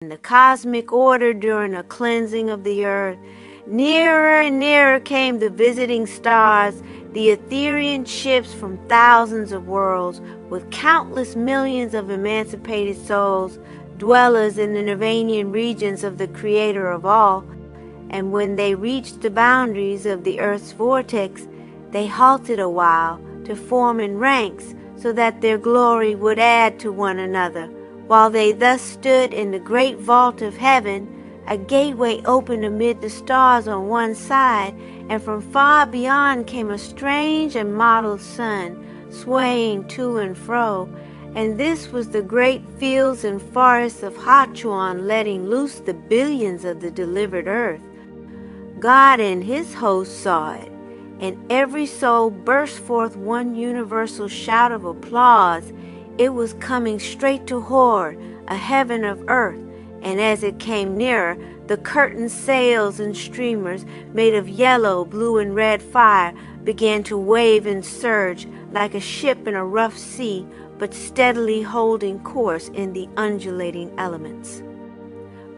and the cosmic order during a cleansing of the earth. Nearer and nearer came the visiting stars, the etherean ships from thousands of worlds, with countless millions of emancipated souls, dwellers in the Nirvanian regions of the Creator of all. And when they reached the boundaries of the earth's vortex, they halted a while to form in ranks so that their glory would add to one another. While they thus stood in the great vault of heaven, a gateway opened amid the stars on one side, and from far beyond came a strange and mottled sun, swaying to and fro. And this was the great fields and forests of Hautuon, letting loose the billions of the delivered earth. God and his host saw it, and every soul burst forth one universal shout of applause. It was coming straight to Hautuon, a heaven of earth, and as it came nearer, the curtained sails and streamers made of yellow, blue, and red fire began to wave and surge like a ship in a rough sea, but steadily holding course in the undulating elements.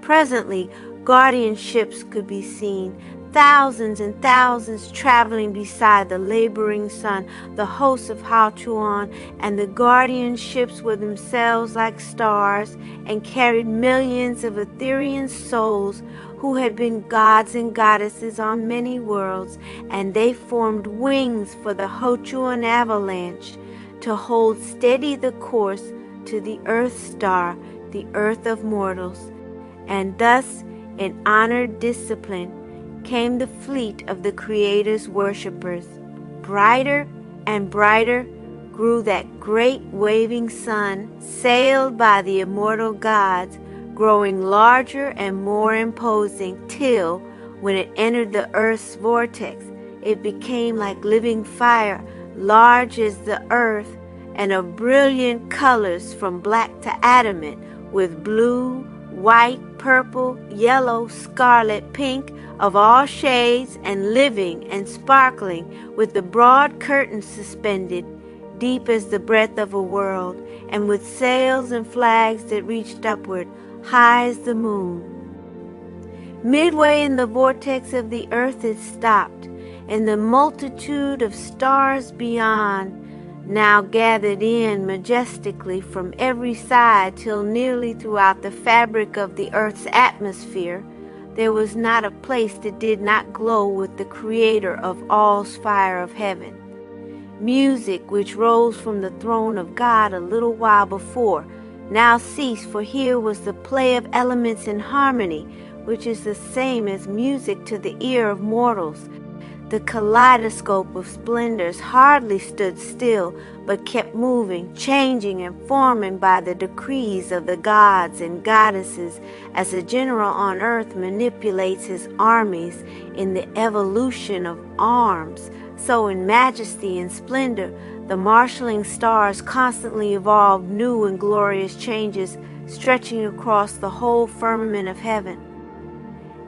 Presently, guardian ships could be seen, thousands and thousands traveling beside the laboring sun, the hosts of Hautuon, and the guardian ships were themselves like stars and carried millions of etherean souls who had been gods and goddesses on many worlds, and they formed wings for the Hautuon avalanche to hold steady the course to the earth star, the earth of mortals. And thus, in honored discipline, came the fleet of the Creator's worshippers. Brighter and brighter grew that great waving sun, sailed by the immortal gods, growing larger and more imposing, till, when it entered the earth's vortex, it became like living fire, large as the earth, and of brilliant colors from black to adamant, with blue, white, purple, yellow, scarlet, pink, of all shades, and living and sparkling, with the broad curtains suspended, deep as the breadth of a world, and with sails and flags that reached upward, high as the moon. Midway in the vortex of the earth it stopped, and the multitude of stars beyond now gathered in majestically from every side, till nearly throughout the fabric of the earth's atmosphere there was not a place that did not glow with the Creator of all's fire of heaven. Music, which rose from the throne of God a little while before, now ceased, for here was the play of elements in harmony, which is the same as music to the ear of mortals. The kaleidoscope of splendors hardly stood still, but kept moving, changing, and forming by the decrees of the gods and goddesses, as a general on earth manipulates his armies in the evolution of arms. So in majesty and splendor, the marshalling stars constantly evolved new and glorious changes, stretching across the whole firmament of heaven.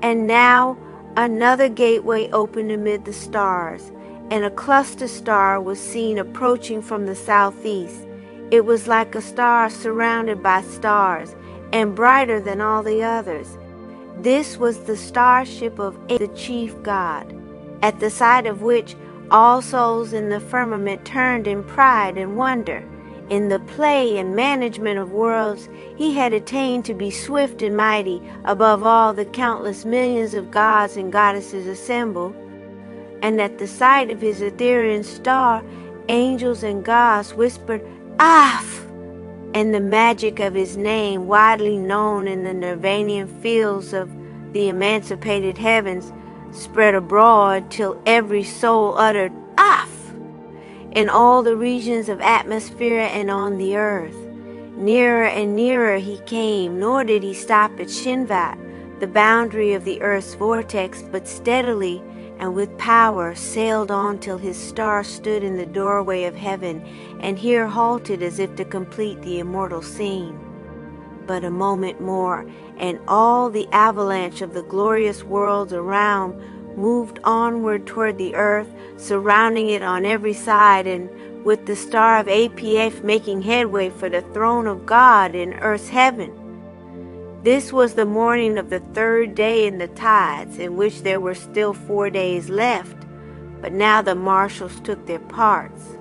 And now another gateway opened amid the stars, and a cluster star was seen approaching from the southeast. It was like a star surrounded by stars, and brighter than all the others. This was the starship of the chief god, at the sight of which all souls in the firmament turned in pride and wonder. In the play and management of worlds, he had attained to be swift and mighty above all the countless millions of gods and goddesses assembled. And at the sight of his etherean star, angels and gods whispered, "Af!" And the magic of his name, widely known in the Nirvanian fields of the emancipated heavens, spread abroad till every soul uttered, "Af!" in all the regions of atmosphere and on the earth. Nearer and nearer he came, nor did he stop at Shinvat, the boundary of the earth's vortex, but steadily and with power sailed on till his star stood in the doorway of heaven, and here halted as if to complete the immortal scene. But a moment more, and all the avalanche of the glorious worlds around moved onward toward the earth, surrounding it on every side, and with the star of APF making headway for the throne of God in earth's heaven. This was the morning of the 3rd day in the tides, in which there were still 4 days left, but now the marshals took their parts.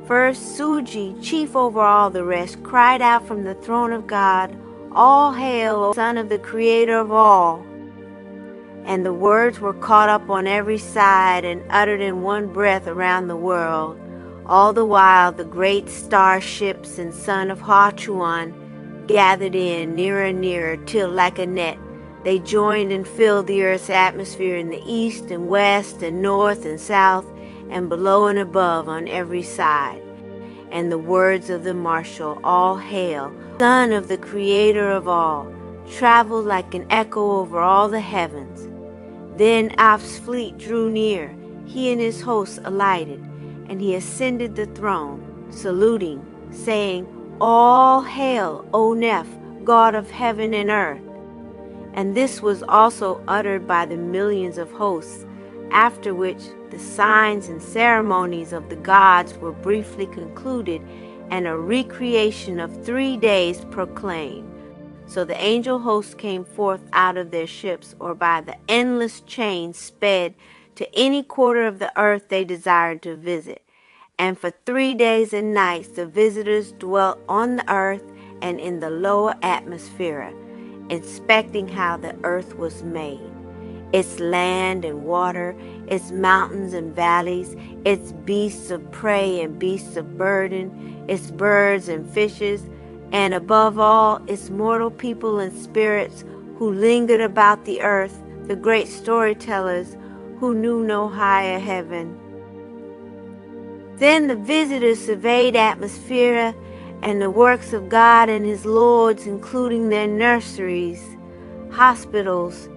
First, Suji, chief over all the rest, cried out from the throne of God, "All hail, O Son of the Creator of all!" And the words were caught up on every side and uttered in one breath around the world. All the while the great starships and son of Hautuon gathered in nearer and nearer, till like a net they joined and filled the earth's atmosphere in the east and west and north and south and below and above on every side. And the words of the marshal, "All hail, Son of the Creator of all," traveled like an echo over all the heavens. Then Af's fleet drew near, he and his hosts alighted, and he ascended the throne, saluting, saying, "All hail, O Neph, God of heaven and earth." And this was also uttered by the millions of hosts, after which the signs and ceremonies of the gods were briefly concluded, and a recreation of 3 days proclaimed. So the angel hosts came forth out of their ships, or by the endless chain sped to any quarter of the earth they desired to visit. And for 3 days and nights the visitors dwelt on the earth and in the lower atmosphere, inspecting how the earth was made, its land and water, its mountains and valleys, its beasts of prey and beasts of burden, its birds and fishes, and above all its mortal people and spirits who lingered about the earth, the great storytellers who knew no higher heaven. Then the visitors surveyed atmosphere and the works of God and his lords, including their nurseries, hospitals,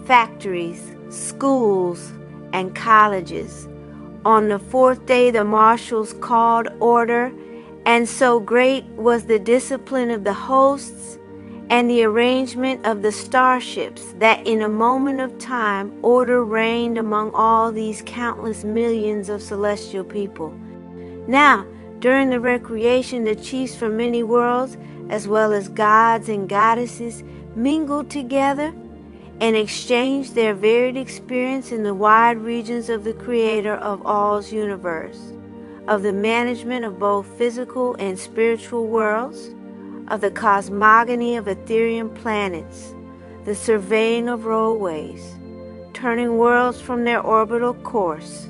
factories, schools, and colleges. On the 4th day the marshals called order, and so great was the discipline of the hosts and the arrangement of the starships that in a moment of time order reigned among all these countless millions of celestial people. Now, during the recreation, the chiefs from many worlds, as well as gods and goddesses, mingled together and exchanged their varied experience in the wide regions of the Creator of all's universe, of the management of both physical and spiritual worlds, of the cosmogony of etherean planets, the surveying of roadways, turning worlds from their orbital course,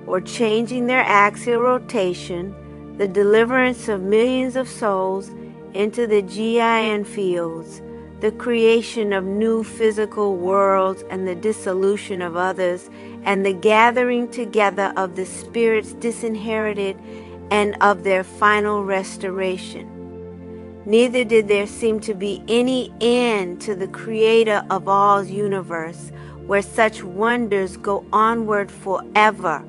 or changing their axial rotation, the deliverance of millions of souls into the Gion fields, the creation of new physical worlds and the dissolution of others, and the gathering together of the spirits disinherited and of their final restoration. Neither did there seem to be any end to the Creator of all's universe, where such wonders go onward forever.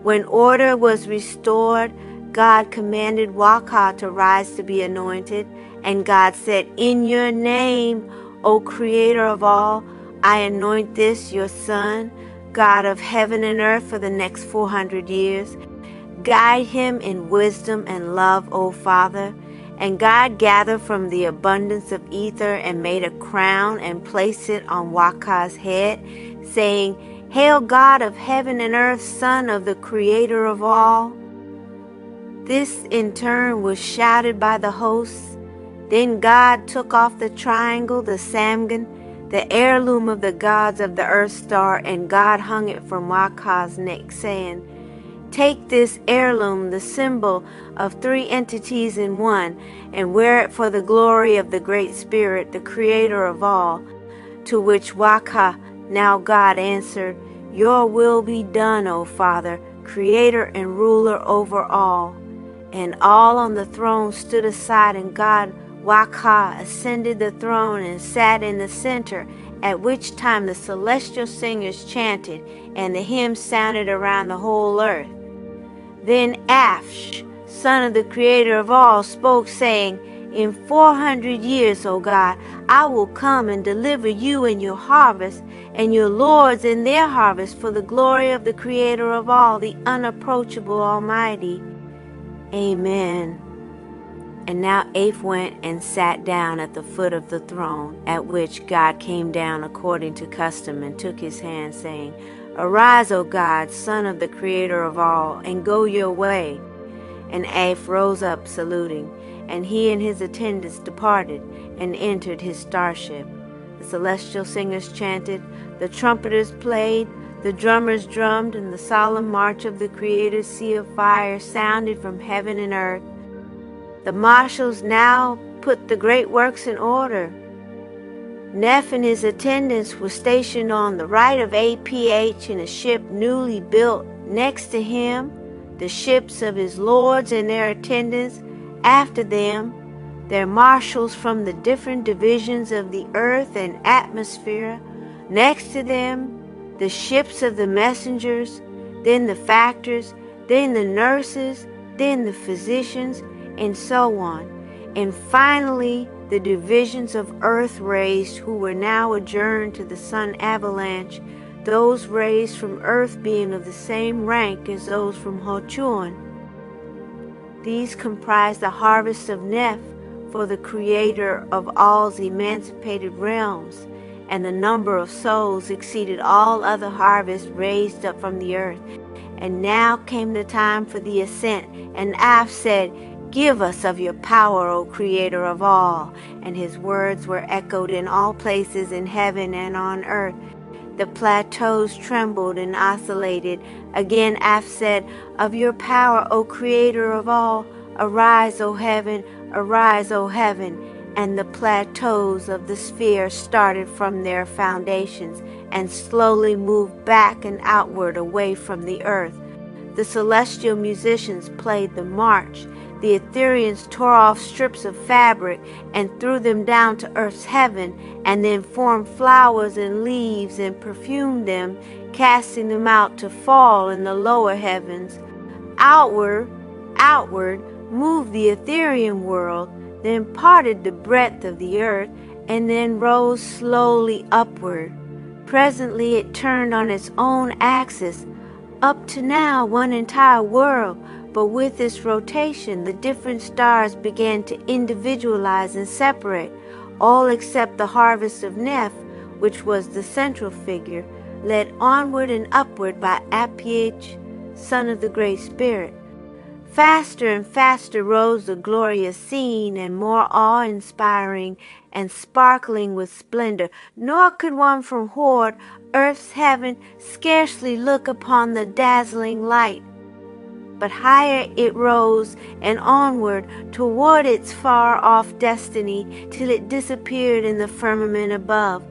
When order was restored, God commanded Waka to rise to be anointed, and God said, "In your name, O Creator of all, I anoint this, your son, God of heaven and earth, for the next 400 years. Guide him in wisdom and love, O Father." And God gathered from the abundance of ether and made a crown and placed it on Waka's head, saying, "Hail, God of heaven and earth, Son of the Creator of all." This in turn was shouted by the hosts. Then God took off the triangle, the samgan, the heirloom of the gods of the earth star, and God hung it from Waka's neck, saying, "Take this heirloom, the symbol of 3 entities in one, and wear it for the glory of the Great Spirit, the Creator of all." To which Waka, now God, answered, "Your will be done, O Father, Creator and ruler over all." And all on the throne stood aside, and God, Waka, ascended the throne and sat in the center, at which time the celestial singers chanted, and the hymns sounded around the whole earth. Then Afsh, son of the Creator of all, spoke, saying, "In 400 years, O God, I will come and deliver you in your harvest, and your lords in their harvest, for the glory of the Creator of all, the unapproachable Almighty." Amen. And now Aph went and sat down at the foot of the throne, at which God came down according to custom and took his hand, saying, Arise, O God, Son of the Creator of all, and go your way. And Aph rose up, saluting, and he and his attendants departed and entered his starship. The celestial singers chanted, the trumpeters played, the drummers drummed, and the solemn march of the Creator's sea of fire sounded from heaven and earth. The marshals now put the great works in order. Neph and his attendants were stationed on the right of Aph in a ship newly built. Next to him, the ships of his lords and their attendants. After them, their marshals from the different divisions of the earth and atmosphere. Next to them, the ships of the messengers, then the factors, then the nurses, then the physicians, and so on. And finally, the divisions of earth raised, who were now adjourned to the sun avalanche, those raised from earth being of the same rank as those from Hautuon. These comprise the harvest of Neph for the Creator of all's emancipated realms, and the number of souls exceeded all other harvests raised up from the earth. And now came the time for the ascent, and Aph said, Give us of your power, O Creator of all. And his words were echoed in all places in heaven and on earth. The plateaus trembled and oscillated. Again Aph said, Of your power, O Creator of all, arise, O heaven, arise, O heaven. And the plateaus of the sphere started from their foundations and slowly moved back and outward away from the earth. The celestial musicians played the march. The ethereans tore off strips of fabric and threw them down to earth's heaven, and then formed flowers and leaves and perfumed them, casting them out to fall in the lower heavens. Outward moved the etherean world, then parted the breadth of the earth, and then rose slowly upward. Presently it turned on its own axis, up to now one entire world, but with this rotation the different stars began to individualize and separate, all except the harvest of Neph, which was the central figure, led onward and upward by Aph, son of the Great Spirit. Faster and faster rose the glorious scene, and more awe-inspiring and sparkling with splendor, nor could one from Hord, earth's heaven, scarcely look upon the dazzling light. But higher it rose and onward toward its far-off destiny, till it disappeared in the firmament above.